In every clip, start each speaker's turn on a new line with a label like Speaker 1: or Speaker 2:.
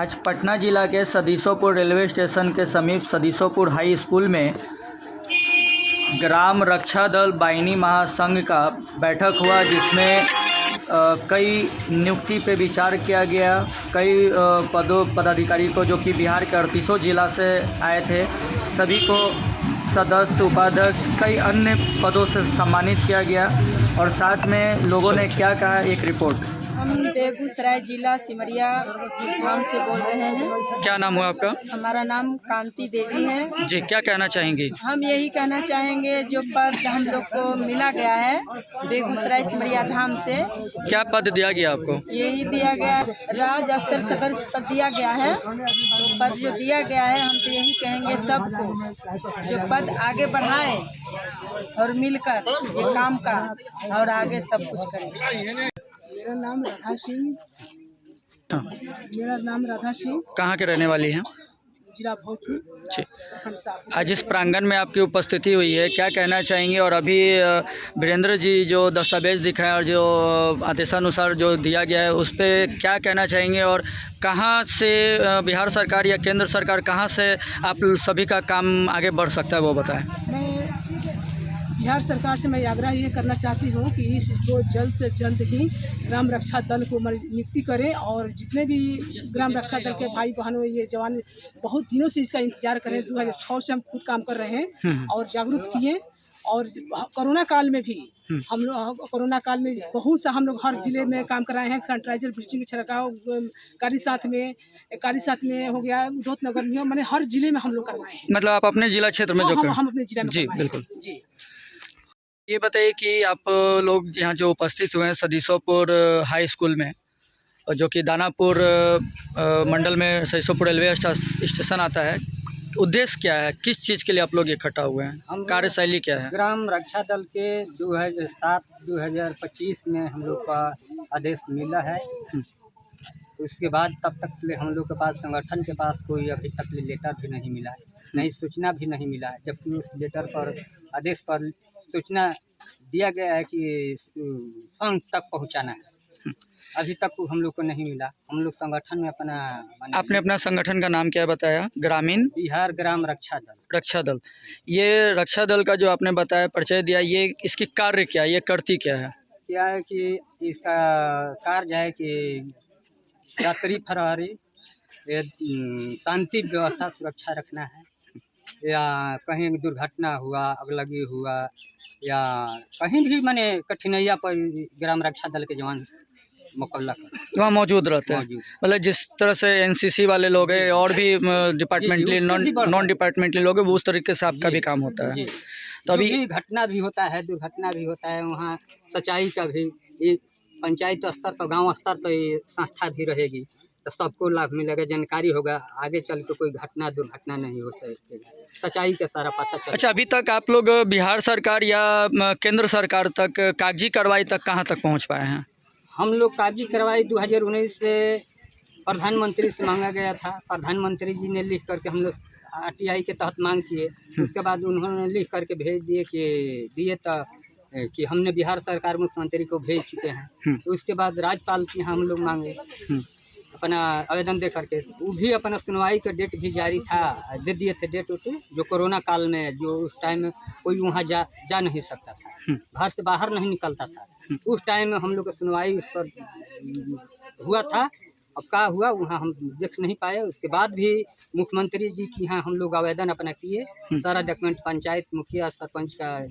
Speaker 1: आज पटना जिला के सदीसोपुर रेलवे स्टेशन के समीप सदीसोपुर हाई स्कूल में ग्राम रक्षा दल बाइनी महासंघ का बैठक हुआ, जिसमें कई नियुक्ति पे विचार किया गया। कई पदाधिकारी को जो कि बिहार के 38 जिला से आए थे, सभी को सदस्य, उपाध्यक्ष, कई अन्य पदों से सम्मानित किया गया। और साथ में लोगों ने क्या कहा, एक रिपोर्ट।
Speaker 2: हम बेगूसराय जिला सिमरिया धाम से बोल रहे हैं।
Speaker 1: क्या नाम हुआ आपका?
Speaker 2: हमारा नाम कांति देवी है
Speaker 1: जी, क्या कहना चाहेंगी?
Speaker 2: हम यही कहना चाहेंगे, जो पद हम लोग को मिला गया है बेगूसराय सिमरिया धाम से।
Speaker 1: क्या पद दिया गया आपको?
Speaker 2: यही दिया गया, राज्य स्तर सदस्य पद दिया गया है। तो पद जो दिया गया है, हम तो यही कहेंगे सबको जो पद आगे बढ़ाए और मिलकर ये काम का और आगे सब कुछ करें।
Speaker 3: मेरा नाम राधा सिंह।
Speaker 1: कहाँ के रहने वाली हैं?
Speaker 3: जिला भोजपुर।
Speaker 1: ठीक। आज इस प्रांगण में आपकी उपस्थिति हुई है, क्या कहना चाहेंगे? और अभी वीरेंद्र जी जो दस्तावेज दिखाए और जो आदेशानुसार जो दिया गया है, उस पर क्या कहना चाहेंगे? और कहाँ से बिहार सरकार या केंद्र सरकार कहाँ से आप सभी का काम आगे बढ़ सकता है, वो बताएं।
Speaker 3: मैं बिहार सरकार से मैं आग्रह ये करना चाहती हूँ कि इसको जल्द से जल्द ही ग्राम रक्षा दल को नियुक्ति करें, और जितने भी ग्राम रक्षा दल के भाई बहनों, ये जवान बहुत दिनों से इसका इंतजार कर रहे हैं। 2006 से हम खुद काम कर रहे हैं और जागरूक किए। और कोरोना काल में भी हम लोग, कोरोना काल में बहुत सा हम लोग हर जिले में काम कर रहे हैं। सैनिटाइजर, ब्लीचिंग छिड़काव, कारी साथ में हो गया, उधोत नगर में, मैंने हर जिले में हम लोग करवाए हैं।
Speaker 1: मतलब आप अपने जिला क्षेत्र में जो
Speaker 3: हम अपने जिले में
Speaker 1: जी बिल्कुल
Speaker 3: जी।
Speaker 1: ये बताइए कि आप लोग यहाँ जो उपस्थित हुए हैं सदीसोपुर हाई स्कूल में, जो कि दानापुर मंडल में सदीसोपुर रेलवे स्टेशन आता है, उद्देश्य क्या है? किस चीज़ के लिए आप लोग इकट्ठा हुए हैं? कार्यशैली क्या है?
Speaker 4: ग्राम रक्षा दल के 2007-2025 में हम लोग का आदेश मिला है। उसके बाद तब तक हम लोग के पास, संगठन के पास कोई अभी तक लेटर भी नहीं मिला है, नहीं सूचना भी नहीं मिला है। जबकि उस लेटर पर, आदेश पर सूचना दिया गया है कि संघ तक पहुंचाना है, अभी तक हम लोग को नहीं मिला। हम लोग संगठन में
Speaker 1: आपने अपना संगठन का नाम क्या बताया? ग्रामीण
Speaker 4: बिहार ग्राम रक्षा दल।
Speaker 1: रक्षा दल। ये रक्षा दल का जो आपने बताया, परिचय दिया, ये इसकी कार्य क्या है, ये करती क्या है?
Speaker 4: क्या है कि इसका कार्य है कि यात्री फरारी, शांति व्यवस्था सुरक्षा रखना है, या कहीं दुर्घटना हुआ, अगलगी हुआ, या कहीं भी माने कठिनाइयाँ पर ग्राम रक्षा दल के जवान मुकाबला कर
Speaker 1: वहाँ मौजूद रहते हैं। मतलब जिस तरह से एनसीसी वाले लोग हैं और भी डिपार्टमेंटली, नॉन डिपार्टमेंटली लोग हैं, वो उस तरीके से आपका भी काम होता है।
Speaker 4: तो अभी घटना भी होता है, दुर्घटना भी होता है, वहाँ सच्चाई का भी, ये पंचायत स्तर पर, गांव स्तर पर ये संस्था भी रहेगी, तो सबको लाभ मिलेगा, जानकारी होगा, आगे चल के कोई घटना दुर्घटना नहीं हो सकेगा, सच्चाई का सारा पता चलेगा।
Speaker 1: अच्छा, अभी तक आप लोग बिहार सरकार या केंद्र सरकार तक कागजी कार्रवाई तक कहाँ तक पहुँच पाए हैं?
Speaker 4: हम लोग कागजी कार्रवाई 2019 से प्रधानमंत्री से मांगा गया था। प्रधानमंत्री जी ने लिख करके, हम लोग RTI के तहत मांग किए, उसके बाद उन्होंने लिख करके भेज दिए तो कि हमने बिहार सरकार मुख्यमंत्री को भेज चुके हैं। तो उसके बाद राज्यपाल के यहाँ हम लोग मांगे अपना आवेदन दे करके, वो भी अपना सुनवाई का डेट भी जारी था, दे दिए थे डेट उट, जो कोरोना काल में, जो उस टाइम में कोई वहाँ जा नहीं सकता था, घर से बाहर नहीं निकलता था, उस टाइम में हम लोग का सुनवाई उस पर हुआ था। अब क्या हुआ वहाँ हम देख नहीं पाए। उसके बाद भी मुख्यमंत्री जी के यहाँ हम लोग आवेदन अपना किए, सारा डॉक्यूमेंट पंचायत मुखिया सरपंच का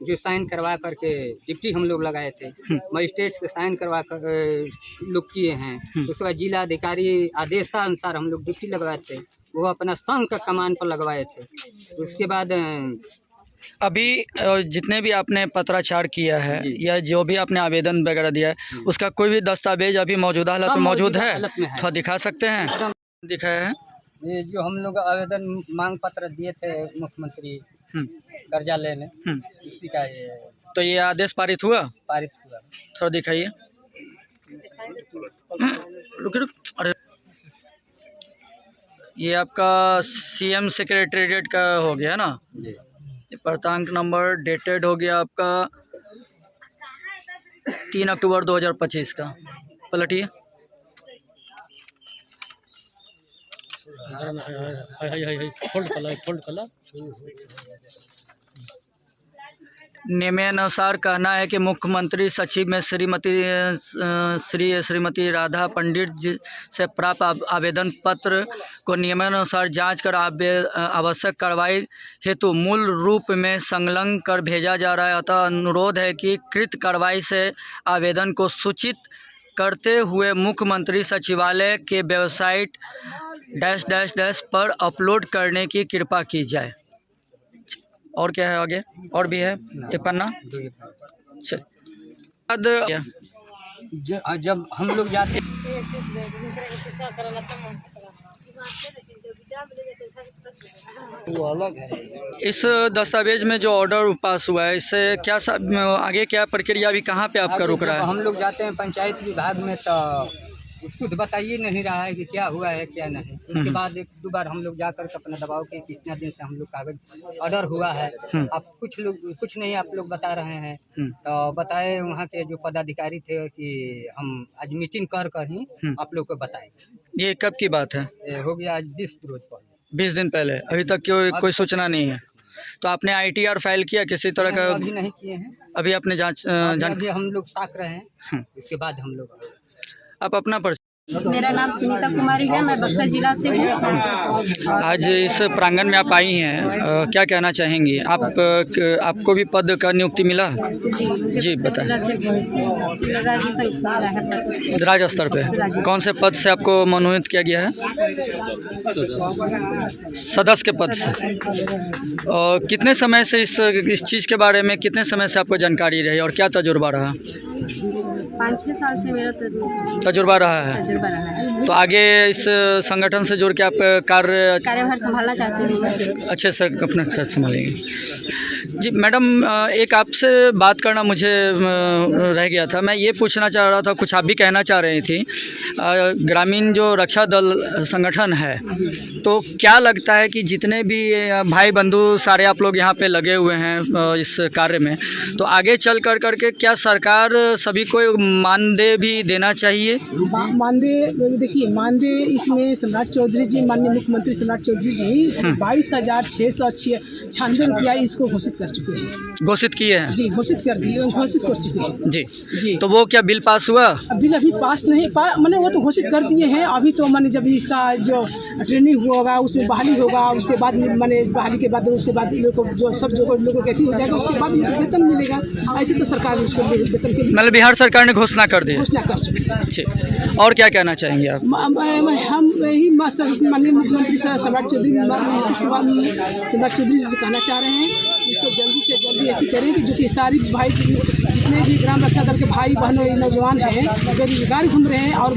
Speaker 4: जो साइन करवा करके डिप्टी हम लोग लगाए थे, मजिस्ट्रेट से साइन करवा कर लोग किए हैं। उसके बाद जिला अधिकारी आदेशानुसार हम लोग डिप्टी लगवाए थे, वो अपना संघ का कमान पर लगवाए थे। उसके बाद
Speaker 1: अभी जितने भी आपने पत्राचार किया है या जो भी आपने आवेदन वगैरह दिया है, उसका कोई भी दस्तावेज अभी मौजूदा हालत में मौजूद है? थोड़ा दिखा सकते हैं? दिखाया है
Speaker 4: ये जो हम लोग आवेदन मांग पत्र दिए थे मुख्यमंत्री कार्यालय में, इसी का ये।
Speaker 1: तो ये आदेश पारित हुआ?
Speaker 4: पारित हुआ।
Speaker 1: थोड़ा दिखाइए। रुक अरे, ये आपका CM सेक्रेटेरिएट का हो गया ना? ये प्रांतांक नंबर डेटेड हो गया आपका 3 अक्टूबर 2025 का। पलटिए। नियमानुसार कहना है कि मुख्यमंत्री सचिव में श्रीमती राधा पंडित जी से प्राप्त आवेदन पत्र को नियमानुसार जांच कर आवश्यक कार्रवाई हेतु मूल रूप में संलग्न कर भेजा जा रहा है। अतः अनुरोध है कि कृत कार्रवाई से आवेदन को सूचित करते हुए मुख्यमंत्री सचिवालय के वेबसाइट -- पर अपलोड करने की कृपा की जाए। और क्या है आगे? और भी है एक पन्ना। चल
Speaker 4: जब हम लोग जाते
Speaker 1: इस दस्तावेज में जो ऑर्डर पास हुआ है, इससे क्या आगे क्या प्रक्रिया अभी कहाँ पे आपका रुक रहा है?
Speaker 4: हम लोग जाते हैं पंचायत विभाग में तो उसको तो बताइए नहीं रहा है कि क्या हुआ है क्या नहीं। उसके बाद एक दो बार हम लोग जाकर के अपना दबाव के कितना दिन से हम लोग कागज ऑर्डर हुआ है, आप कुछ नहीं आप लोग बता रहे हैं। तो बताए वहाँ के जो पदाधिकारी थे कि हम आज मीटिंग कर ही आप लोग को बताएंगे।
Speaker 1: ये कब की बात है?
Speaker 4: हो गया आज 20 रोज पहले,
Speaker 1: 20 दिन पहले। अभी तक कोई सूचना नहीं है। तो आपने ITR फाइल किया किसी तरह का?
Speaker 4: अभी नहीं किए हैं।
Speaker 1: अभी आपने जांच
Speaker 4: अभी हम लोग ताक रहे हैं, इसके बाद हम लोग।
Speaker 1: आप अपना
Speaker 5: मेरा नाम सुनीता कुमारी है, मैं बक्सर जिला से हूँ।
Speaker 1: आज इस प्रांगण में आप आई हैं, क्या कहना चाहेंगी? आपको भी पद का नियुक्ति मिला?
Speaker 5: जी, मुझे
Speaker 1: जी,
Speaker 5: बक्सर
Speaker 1: बताएं।
Speaker 5: जिला से राज्य संघ है।
Speaker 1: राज्य स्तर पे कौन से पद से आपको मनोनीत किया गया है? सदस्य के पद से। और कितने समय से इस चीज़ के बारे में कितने समय से आपको जानकारी रही और क्या तजुर्बा रहा?
Speaker 5: 5-6 साल से मेरा
Speaker 1: तजुर्बा रहा है।
Speaker 5: तजुर्बा रहा है।
Speaker 1: तो आगे इस संगठन से जुड़ के आप
Speaker 5: कार्यभार संभालना चाहती हूँ।
Speaker 1: अच्छे से अपना साथ संभालेंगे। जी मैडम, एक आपसे बात करना मुझे रह गया था। मैं ये पूछना चाह रहा था, कुछ आप भी कहना चाह रही थी। ग्रामीण जो रक्षा दल संगठन है, तो क्या लगता है कि जितने भी भाई बंधु सारे आप लोग यहाँ पे लगे हुए हैं इस कार्य में, तो आगे चल कर करके क्या सरकार सभी को मानदेय भी देना चाहिए?
Speaker 3: मानदेय देखिए, मानदेय इसमें सम्राट चौधरी जी, माननीय मुख्यमंत्री सम्राट चौधरी जी इसमें 22,696 रुपया इसको घोषित कर चुके हैं।
Speaker 1: घोषित किए हैं?
Speaker 3: जी, घोषित कर चुके हैं।
Speaker 1: जी
Speaker 3: जी।
Speaker 1: तो वो क्या बिल पास हुआ?
Speaker 3: बिल अभी पास नहीं, मैंने वो तो घोषित कर दिए हैं। अभी तो मैंने जब इसका जो ट्रेनिंग होगा उसमें बहाली होगा, उसके बाद मैंने बहाली के बाद उसके बाद लोग को जो सब जो लोगों को हो जाएगा, उसके बाद वेतन मिलेगा। ऐसे तो सरकार उसको वेतन के लिए
Speaker 1: मतलब बिहार सरकार ने घोषणा कर दी?
Speaker 3: घोषणा कर चुकी है।
Speaker 1: ठीक। और क्या कहना चाहेंगे आप?
Speaker 3: हम यही माननीय मुख्यमंत्री सम्राट चौधरी जी से कहना चाह रहे हैं, इसको जल्दी से जल्दी ऐसी करें कि जो कि सारी भाई जितने भी ग्राम रक्षा दल के भाई बहनों नौजवान हैं, बेरोजगार घूम रहे हैं, और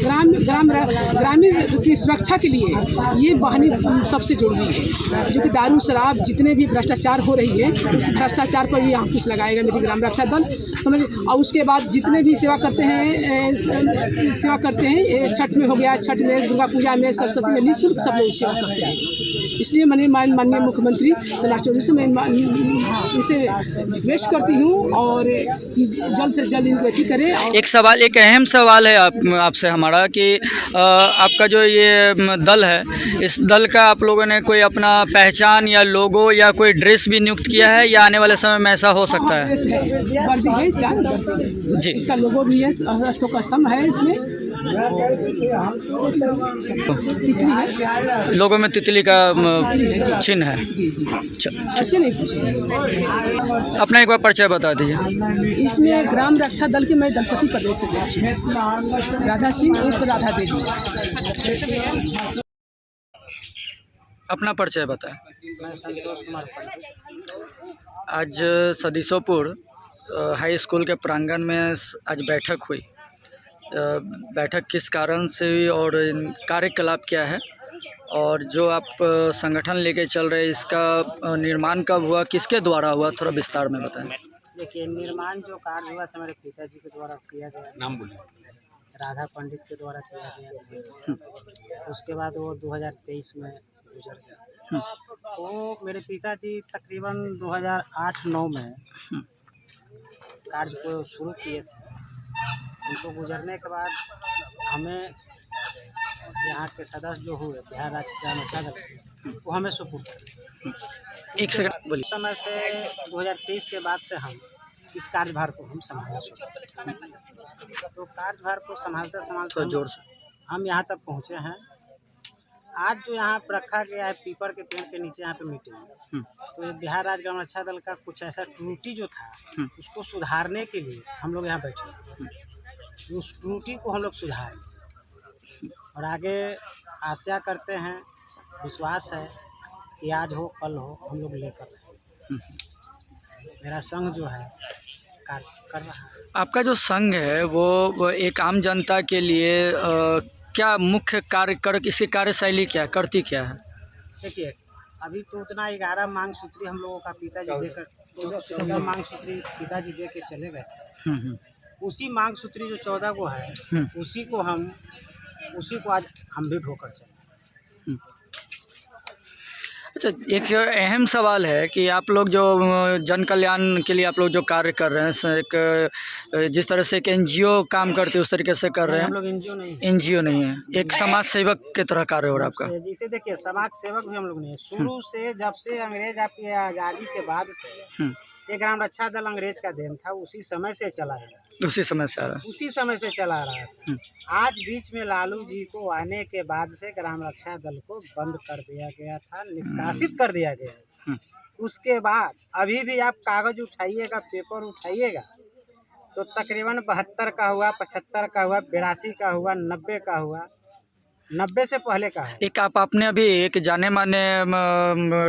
Speaker 3: ग्रामीण की सुरक्षा के लिए ये बहानी सबसे जरूरी है। जो कि दारू शराब जितने भी भ्रष्टाचार हो रही है, उस भ्रष्टाचार पर ये अंकुश लगाएगा मेरी ग्राम रक्षा दल, समझिए। और उसके बाद जितने भी सेवा करते हैं, छठ में हो गया, छठ में, दुर्गा पूजा में, सरस्वती में, निःशुल्क सब लोग सेवा करते हैं। इसलिए मैंने माननीय मुख्यमंत्री सम्राट चौधरी से मैं उनसे रिक्वेस्ट करती हूँ और जल्द से जल्द इनको अथी करें। और
Speaker 1: एक अहम सवाल है आपसे हमारा कि आपका जो ये दल है, इस दल का आप लोगों ने कोई अपना पहचान या लोगो या कोई ड्रेस भी नियुक्त किया है, या आने वाले समय में ऐसा हो सकता है?
Speaker 3: वर्दी है इसका, वर्दी
Speaker 1: जी,
Speaker 3: इसका लोगो भी है, अशोक स्तंभ है इसमें, तितली है,
Speaker 1: लोगों में तितली का चिन्ह है।
Speaker 3: जी जी।
Speaker 1: अच्छा,
Speaker 3: ऐसे नहीं पूछे।
Speaker 1: अपना एक बार परिचय बता दीजिए।
Speaker 3: इसमें ग्राम रक्षा दल के मैं दलपति प्रदेश से राधा सिंह उर्फ राधा देवी।
Speaker 1: अपना परिचय बताएं।
Speaker 6: मैं संतोष कुमार पंडित।
Speaker 1: आज सदीसोपुर हाई स्कूल के प्रांगण में आज बैठक हुई। बैठक किस कारण से हुई और कार्यकलाप क्या है, और जो आप संगठन लेके चल रहे हैं, इसका निर्माण कब हुआ, किसके द्वारा हुआ, थोड़ा विस्तार में बताएं।
Speaker 6: देखिए, निर्माण जो कार्य हुआ था मेरे पिताजी के द्वारा किया गया। नाम बोलिए। राधा पंडित के द्वारा किया गया था। उसके बाद वो 2023 में गुजर गया। वो मेरे पिताजी तकरीबन 2008-9 में कार्य को शुरू किए थे। उनको गुजरने के बाद हमें यहाँ के सदस्य जो हुए बिहार राज्य ग्राम रक्षा दल वो हमें सुपुर्द करें।
Speaker 1: एक सेकंड बोलिए।
Speaker 6: उस समय से 2023 के बाद से हम इस कार्यभार को हम संभालना शुरू किया। तो कार्यभार को संभालते संभालते
Speaker 1: थोड़ा जोर से।
Speaker 6: हम यहाँ तक पहुँचे हैं। आज जो यहाँ पर रखा गया है पीपर के पेड़ के नीचे यहाँ पे मीटिंग, तो ये बिहार राज्य ग्राम रक्षा दल का कुछ ऐसा त्रुटि जो था उसको सुधारने के लिए हम लोग यहाँ बैठे। उस त्रुटि को हम लोग सुधारें और आगे आशा करते हैं, विश्वास है कि आज हो कल हो हम लोग लेकर रहें। मेरा संघ जो है कार्य कर रहा है।
Speaker 1: आपका जो संघ है वो एक आम जनता के लिए क्या मुख्य कार्य कर, इसकी कार्यशैली क्या करती क्या है?
Speaker 6: देखिए अभी तो उतना 11 मांग सूत्री हम लोगों का पिताजी देकर 14 मांग सूत्री पिताजी दे के चले गए थे। उसी मांग सूत्री जो 14 को है उसी को आज हम भी ढोकर चले।
Speaker 1: अच्छा, एक अहम सवाल है कि आप लोग जो जन कल्याण के लिए आप लोग जो कार्य कर रहे हैं, एक जिस तरह से एक एनजीओ काम करते हैं उस तरीके से कर रहे हैं।
Speaker 6: हम लोग
Speaker 1: एनजीओ नहीं है, एक समाज सेवक की तरह कार्य हो रहा है आपका।
Speaker 6: जिसे देखिए समाज सेवक भी हम लोग नहीं है। शुरू से जब से अंग्रेज आपकी आज़ादी के बाद से ये ग्राम रक्षा दल अंग्रेज का देन था, उसी समय से चला है,
Speaker 1: उसी समय से आ रहा है,
Speaker 6: उसी समय से चला रहा था। आज बीच में लालू जी को आने के बाद से ग्राम रक्षा दल को बंद कर दिया गया था, निष्कासित कर दिया गया। उसके बाद अभी भी आप कागज उठाइएगा, पेपर उठाइएगा तो तकरीबन 72 का हुआ, 75 का हुआ, 82 का हुआ, 90 का हुआ, 90 से पहले का है।
Speaker 1: एक आपने अभी एक जाने माने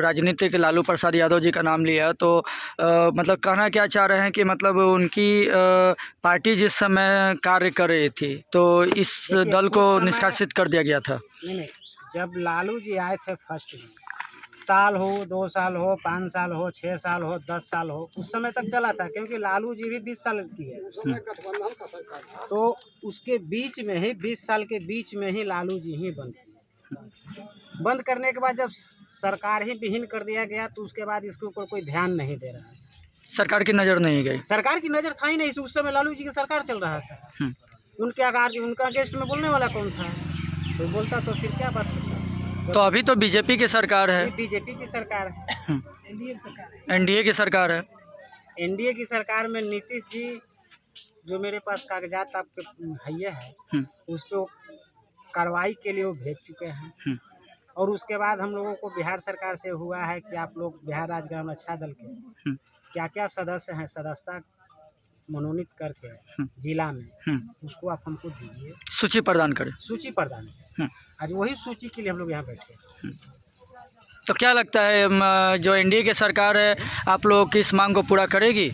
Speaker 1: राजनीतिक लालू प्रसाद यादव जी का नाम लिया, तो मतलब कहना क्या चाह रहे हैं कि मतलब उनकी पार्टी जिस समय कार्य कर रही थी तो इस दल को निष्कासित कर दिया गया था?
Speaker 6: नहीं, जब लालू जी आए थे फर्स्ट में, साल हो, 2 साल हो, 5 साल हो, 6 साल हो, 10 साल हो, उस समय तक चला था, क्योंकि लालू जी भी 20 साल की है। तो उसके बीच में ही 20 साल के बीच में ही लालू जी ही बंद किए। बंद करने के बाद जब सरकार ही विहीन कर दिया गया तो उसके बाद इसके ऊपर कोई ध्यान नहीं दे रहा है।
Speaker 1: सरकार की नज़र नहीं गई? सरकार
Speaker 6: की नज़र था ही नहीं। उस समय लालू जी की सरकार चल रहा था। उनका अगेंस्ट में बोलने वाला कौन था? कोई बोलता तो फिर क्या बात होता।
Speaker 1: तो अभी तो बीजेपी की सरकार है,
Speaker 6: बीजेपी की सरकार है,
Speaker 1: एनडीए की सरकार है।
Speaker 6: एनडीए की सरकार में नीतीश जी, जो मेरे पास कागजात आपके हैया है, उस पर कार्रवाई के लिए वो भेज चुके हैं। और उसके बाद हम लोगों को बिहार सरकार से हुआ है कि आप लोग बिहार राज्य ग्राम रक्षा दल के क्या क्या सदस्य हैं, सदस्यता मनोनीत करके जिला में उसको आप हमको दीजिए,
Speaker 1: सूची प्रदान करें।
Speaker 6: सूची प्रदान। आज वही सूची के लिए हम लोग यहाँ बैठे।
Speaker 1: तो क्या लगता है जो एनडीए की सरकार है आप लोग की इस मांग को पूरा करेगी?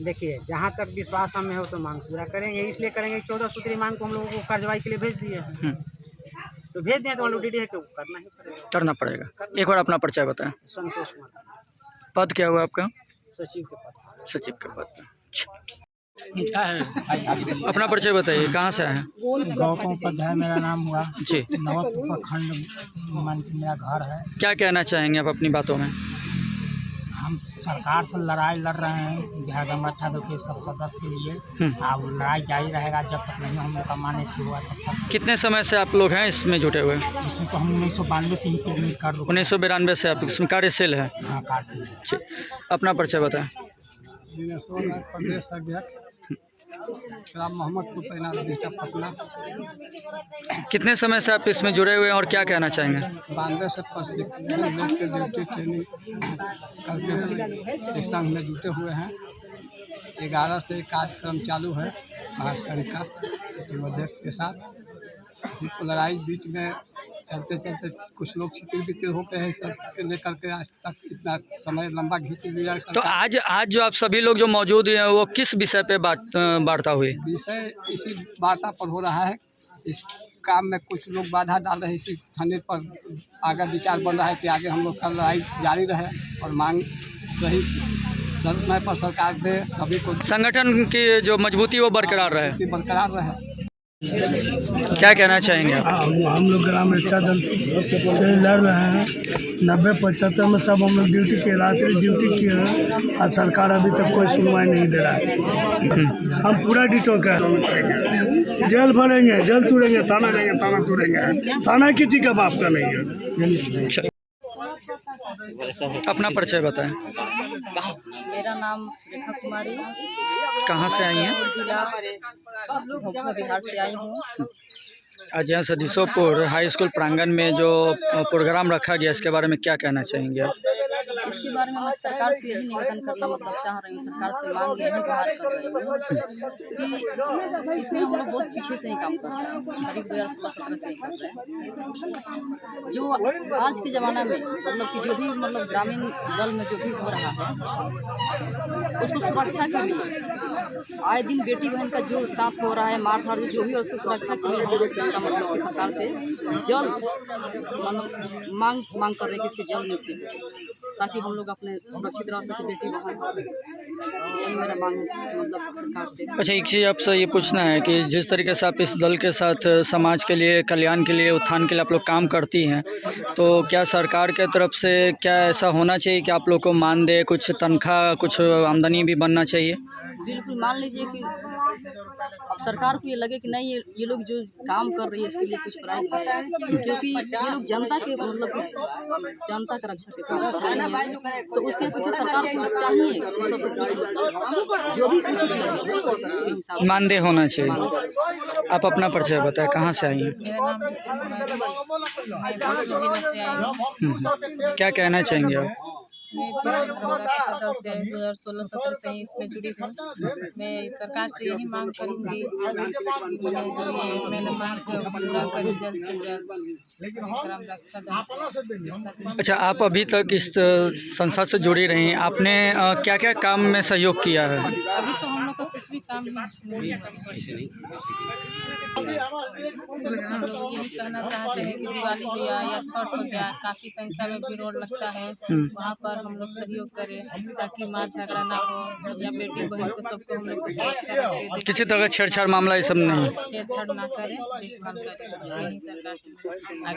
Speaker 6: देखिए जहाँ तक विश्वास हमें हो तो मांग पूरा करेंगे। इसलिए करेंगे 14 सूत्री मांग को हम लोगों को कार्रवाई के लिए भेज दिए। तो भेज दिए तो ऑलरेडी है कि करना ही पड़ेगा।
Speaker 1: करना पड़ेगा। एक बार अपना परिचय बताएं।
Speaker 6: संतोष कुमार।
Speaker 1: पद क्या हुआ आपका?
Speaker 6: सचिव के पद।
Speaker 1: सचिव के पद। अपना परिचय बताइए, कहाँ से आए हैं?
Speaker 7: गौतम उपाध्याय मेरा नाम हुआ
Speaker 1: जी।
Speaker 7: नवतपुर प्रखंड मेरा घर है।
Speaker 1: क्या कहना चाहेंगे आप अपनी बातों में?
Speaker 7: हम सरकार से लड़ाई लड़ रहे हैं बिहार ग्राम रक्षा दल के सब सदस्य के लिए। अब लड़ाई जारी रहेगा जब तक नहीं हम लोग का माने हुआ तब तक।
Speaker 1: कितने समय से आप लोग हैं इसमें जुटे हुए?
Speaker 7: इसमें तो हम 1992 से ही ट्रेनिंग कर रहे हैं।
Speaker 1: 1992 से आप इसमें कार्यशील है?
Speaker 7: हाँ, कार्यशील।
Speaker 1: अपना परिचय बताएं।
Speaker 8: प्रदेश अध्यक्ष राम मोहम्मदपुर पैना बेटा पटना।
Speaker 1: कितने समय से आप इसमें जुड़े हुए हैं और क्या कहना चाहेंगे?
Speaker 8: 92 से प्रशिक्षण लेकर ड्यूटी ट्रेनिंग करके इस संघ में जुटे हुए हैं। 11 से कार्यक्रम चालू है महासंघ का अध्यक्ष के साथ। इसी को लड़ाई बीच में चलते चलते कुछ लोग छितिर बितिर हो गए हैं, सब लेकर के आज तक इतना समय लंबा खींच लिया।
Speaker 1: तो आज जो आप सभी लोग जो मौजूद हैं वो किस विषय पे वार्ता हुई?
Speaker 8: विषय इसी वार्ता पर हो रहा है। इस काम में कुछ लोग बाधा डाल रहे हैं, इसी थाने पर आगे विचार बन रहा है कि आगे हम लोग का लड़ाई जारी रहे और मांग सही समय पर सरकार दे, सभी को
Speaker 1: संगठन की जो मजबूती वो बरकरार रहे। क्या कहना चाहेंगे आप?
Speaker 9: हम लोग ग्राम रक्षा दल से लड़ रहे हैं। 90-75 में सब हम लोग ड्यूटी किए, रात्रि ड्यूटी किए हैं और सरकार अभी तक कोई सुनवाई नहीं दे रहा है। हम पूरा डिटो कर जेल भरेंगे, जेल तुड़ेंगे, थाना जाएंगे, थाना तुड़ेंगे, थाना किसी का बाप का नहीं है।
Speaker 1: अपना परिचय बताएं।
Speaker 5: मेरा नाम रेखा कुमारी,
Speaker 1: कहाँ से आई हैं?
Speaker 5: जिला भोपाल बिहार से आई हूँ।
Speaker 1: आज यहाँ सदीसोपुर हाई स्कूल प्रांगण में जो प्रोग्राम रखा गया, इसके बारे में क्या कहना चाहेंगे आप?
Speaker 5: इसके बारे में मैं सरकार से यही निवेदन करना चाह रही हूँ, सरकार से मांग यही गुहार कर रही हूँ कि इसमें हम लोग बहुत पीछे से ही काम कर रहे हैं, करीब 2016-17 से ही कर रहे हैं। जो आज के ज़माना में कि जो भी ग्रामीण दल में जो भी हो रहा है, उसको सुरक्षा के लिए आए दिन बेटी बहन का जो साथ हो रहा है, मार धाड़ जो भी है, उसकी सुरक्षा के लिए हम लोग इसका कि सरकार से जल्द मांग कर रहे हैं कि इसकी जल्द नियुक्ति करें, ताकि हम लोग अपने सुरक्षित रह सके बेटी बहन। यही मेरा मांग है सरकार से।
Speaker 1: अच्छा, एक चीज़ आपसे ये पूछना है कि जिस तरीके से आप इस दल के साथ समाज के लिए, कल्याण के लिए, उत्थान के लिए आप लोग काम करती हैं, तो क्या सरकार के तरफ से क्या ऐसा होना चाहिए कि आप लोग को मान दे, कुछ तनख्वाह, कुछ आमदनी भी बनना चाहिए?
Speaker 5: बिल्कुल, मान लीजिए कि अब सरकार को ये लगे कि नहीं, ये लोग जो काम कर रही है इसके लिए कुछ प्राइज है, क्योंकि ये लोग जनता के कि जनता का रक्षा के काम कर रही है, तो उसके पीछे सरकार को चाहिए सबको पीछे जो भी उचित लगे उसके हिसाब से
Speaker 1: मानदेय होना चाहिए। आप अपना परिचय बताएं, कहाँ से आई हैं?
Speaker 2: मेरा नाम मैं भोजपुर जिले से आई हूँ।
Speaker 1: क्या कहना चाहेंगे आप?
Speaker 2: मैं दरभंगा के सदस्य 2016-17 से ही इसमें जुड़ी हूँ। मैं सरकार से यही मांग करूँगी कि मैंने मांग पूरा करें जल्द से जल्द ग्राम रक्षा दल।
Speaker 1: अच्छा, आप अभी तक इस संस्था से जुड़ी रही, आपने क्या क्या काम में सहयोग किया है?
Speaker 2: अभी तो हम लोग का कुछ भी काम नहीं है। हम लोग यही कहना चाहते हैं कि दिवाली हो या छठ हो गया, काफ़ी संख्या में भीड़ लगता है, वहाँ पर हम लोग सहयोग करें ताकि मार झगड़ा ना हो, या बेटी बहन को सबको हम लोग सुरक्षा रखें,
Speaker 1: किसी तरह छेड़छाड़ मामला ये सब नहीं?
Speaker 2: छेड़छाड़ ना करें, देखभाल करें। यही सरकार से